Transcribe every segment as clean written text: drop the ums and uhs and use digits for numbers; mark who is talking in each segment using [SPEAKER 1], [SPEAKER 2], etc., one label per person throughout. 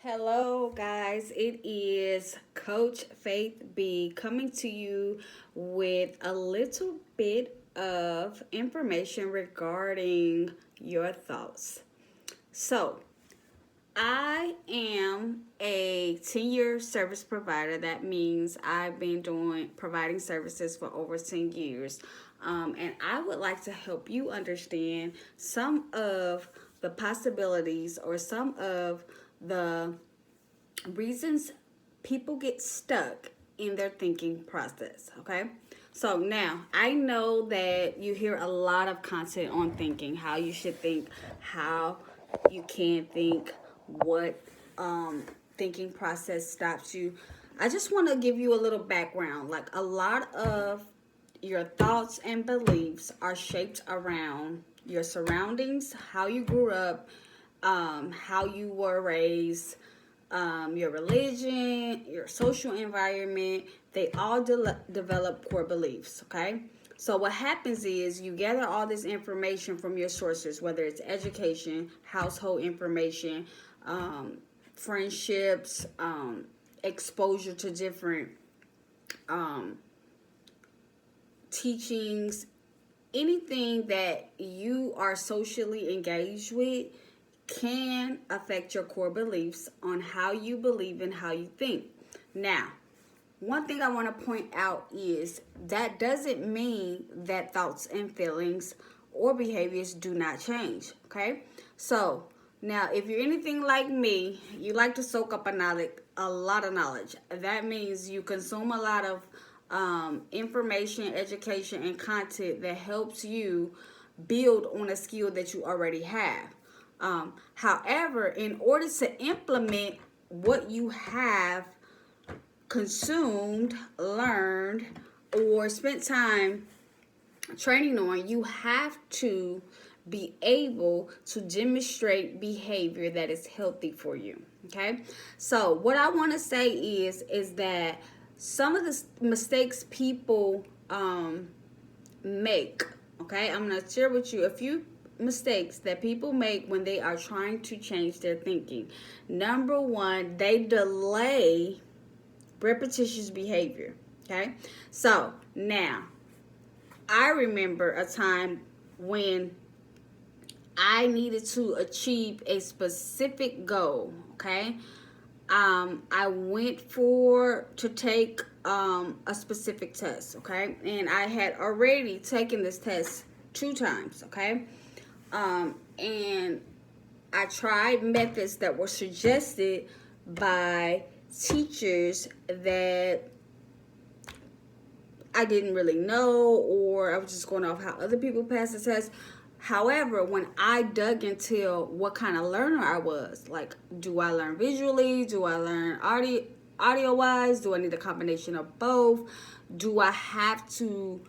[SPEAKER 1] Hello, guys. It is Coach Faith B coming to you with a little bit of information regarding your thoughts. So, I am a 10-year service provider. That means I've been doing providing services for over 10 years. And I would like to help you understand some of the possibilities or some of the reasons people get stuck in their thinking process. Okay, so now I know that you hear a lot of content on thinking, how you should think, how you can think, what thinking process stops you. I just want to give you a little background. Like, a lot of your thoughts and beliefs are shaped around your surroundings, how you grew up, how you were raised, your religion, your social environment. They all develop core beliefs, okay? So what happens is you gather all this information from your sources, whether it's education, household information, friendships, exposure to different teachings, anything that you are socially engaged with can affect your core beliefs on how you believe and how you think. Now, one thing I want to point out is that doesn't mean that thoughts and feelings or behaviors do not change, okay? So, now if you're anything like me, you like to soak up a lot of knowledge. That means you consume a lot of information, education, and content that helps you build on a skill that you already have. However, in order to implement what you have consumed, learned, or spent time training on, you have to be able to demonstrate behavior that is healthy for you. Okay, so what I want to say is that some of the mistakes people make. Okay, I'm gonna share with you a few mistakes that people make when they are trying to change their thinking. Number one, they delay repetitious behavior. Okay, so now I remember a time when I needed to achieve a specific goal. Okay, I went to take a specific test. Okay, and I had already taken this test 2 times. Okay, and I tried methods that were suggested by teachers that I didn't really know, or I was just going off how other people passed the test. However, when I dug into what kind of learner I was, like, do I learn visually? Do I learn audio wise? Do I need a combination of both? Do I have to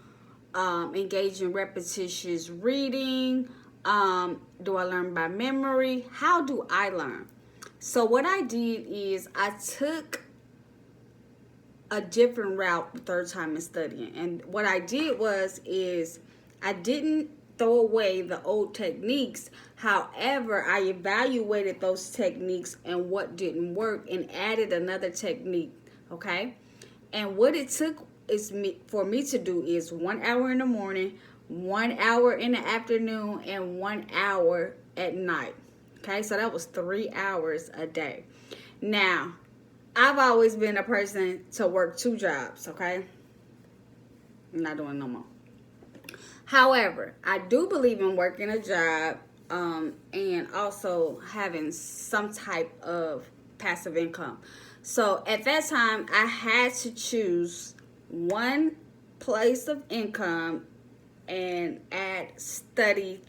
[SPEAKER 1] engage in repetitious reading? Do I learn by memory? How do I learn? So what I did is I took a different route the third time in studying. And what I did is I didn't throw away the old techniques. However, I evaluated those techniques and what didn't work and added another technique, okay? And what it took for me to do is 1 hour in the morning, 1 hour in the afternoon, and 1 hour at night. Okay, so that was 3 hours a day. Now, I've always been a person to work 2 jobs, okay? I'm not doing no more. However, I do believe in working a job and also having some type of passive income. So at that time, I had to choose one place of income and add study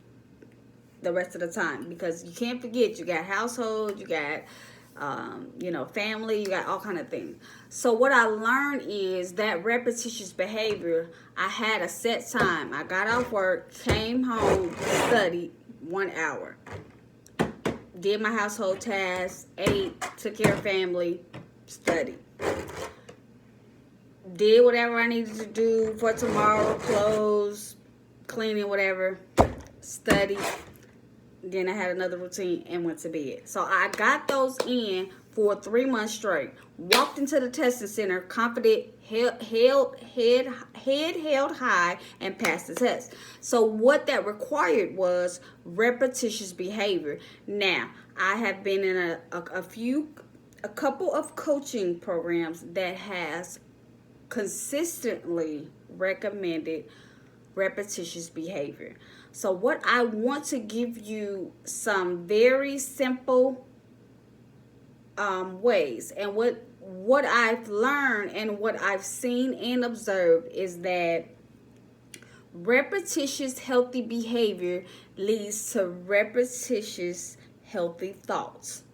[SPEAKER 1] the rest of the time, because you can't forget you got household, you got family, you got all kind of things. So what I learned is that repetitious behavior, I had a set time. I got off work, came home, studied 1 hour, did my household tasks, ate, took care of family, studied, did whatever I needed to do for tomorrow, clothes, cleaning, whatever, studied. Then I had another routine and went to bed. So I got those in for 3 months straight. Walked into the testing center, confident, head held high, and passed the test. So what that required was repetitious behavior. Now, I have been in a couple of coaching programs that has consistently recommended repetitious behavior. So what I want to give you some very simple ways, and what I've learned and what I've seen and observed is that repetitious healthy behavior leads to repetitious healthy thoughts.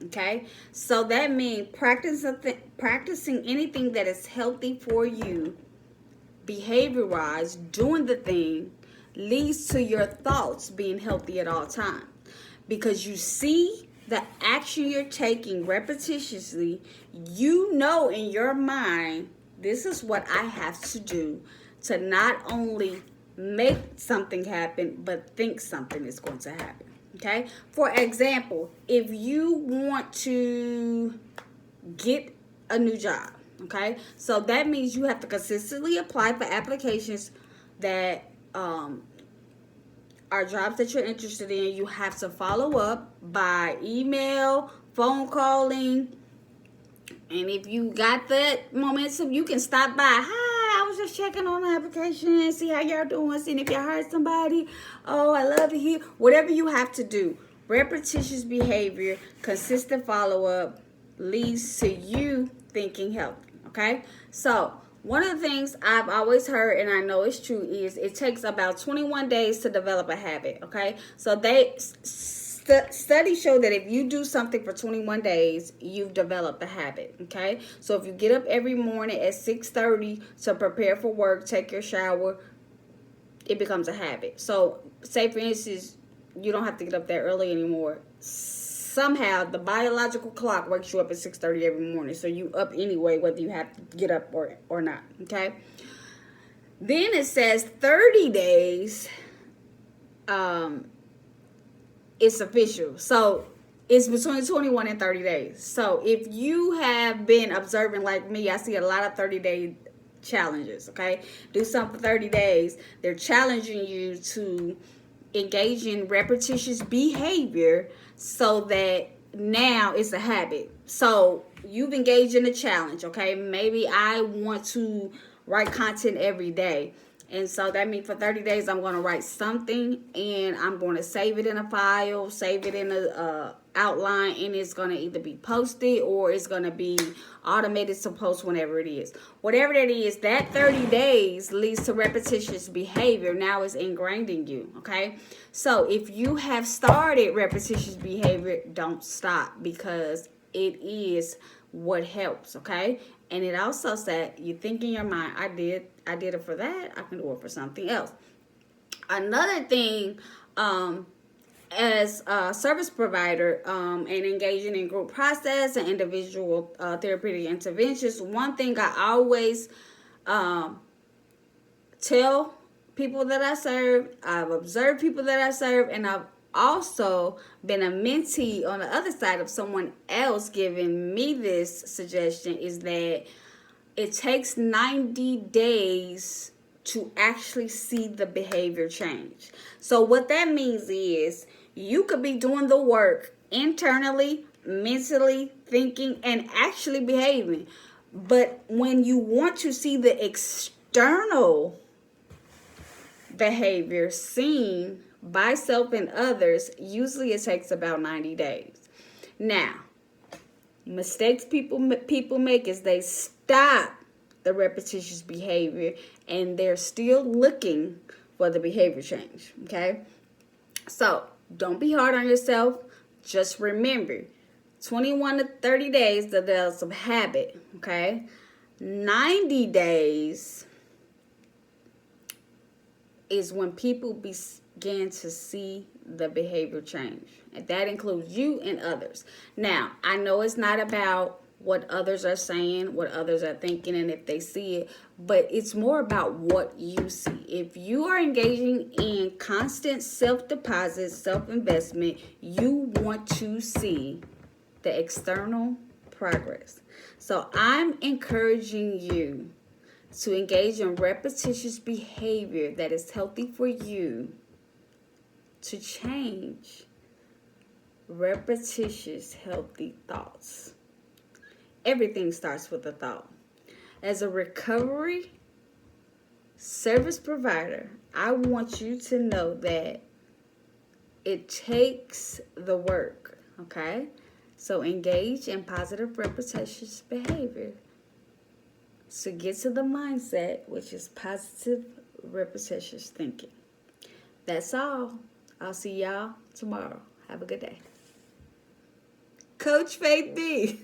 [SPEAKER 1] Okay, so that means practicing anything that is healthy for you, behavior wise, doing the thing leads to your thoughts being healthy at all times, because you see the action you're taking repetitiously. You know in your mind, this is what I have to do to not only make something happen, but think something is going to happen. Okay, for example, if you want to get a new job, okay, so that means you have to consistently apply for applications that are jobs that you're interested in. You have to follow up by email, phone calling, and if you got that momentum, you can stop by. Hi, I was just checking on the application, see how y'all doing, seeing if y'all heard somebody. Oh, I love to hear. Whatever you have to do. Repetitious behavior, consistent follow-up leads to you thinking healthy, okay? So one of the things I've always heard, and I know it's true, is it takes about 21 days to develop a habit, okay? So studies show that if you do something for 21 days, you've developed a habit, okay? So if you get up every morning at 6:30 to prepare for work, take your shower, it becomes a habit. So say, for instance, you don't have to get up that early anymore. Somehow the biological clock wakes you up at 6:30 every morning, so you up anyway, whether you have to get up or not, okay? Then it says 30 days, it's official. So it's between 21 and 30 days. So if you have been observing like me, I see a lot of 30-day challenges, okay? Do something for 30 days. They're challenging you to engage in repetitious behavior so that now it's a habit. So you've engaged in a challenge, okay? Maybe I want to write content every day. And so that means for 30 days, I'm going to write something, and I'm going to save it in a file, save it in a outline, and it's going to either be posted or it's going to be automated to post whenever it is. Whatever that is, that 30 days leads to repetitious behavior. Now it's ingrained in you, okay? So if you have started repetitious behavior, don't stop, because it is what helps, okay? And it also said, you think in your mind, I did it for that, I can do it for something else. Another thing, as a service provider and engaging in group process and individual therapeutic interventions, one thing I always tell people that I serve, I've observed people that I serve, and I've also been a mentee on the other side of someone else giving me this suggestion, is that it takes 90 days to actually see the behavior change. So what that means is you could be doing the work internally, mentally, thinking, and actually behaving. But when you want to see the external behavior seen by self and others, usually it takes about 90 days. Now, mistakes people make is they stop the repetitious behavior and they're still looking for the behavior change, okay? So don't be hard on yourself. Just remember, 21 to 30 days to develop some habit, okay? 90 days is when people begin to see the behavior change. And that includes you and others. Now, I know it's not about what others are saying, what others are thinking, and if they see it, but it's more about what you see. If you are engaging in constant self-deposit, self-investment, you want to see the external progress. So I'm encouraging you to engage in repetitious behavior that is healthy for you to change repetitious healthy thoughts. Everything starts with a thought. As a recovery service provider, I want you to know that it takes the work, okay? So engage in positive repetitious behavior to get to the mindset, which is positive repetitious thinking. That's all. I'll see y'all tomorrow. Have a good day. Coach Faith D.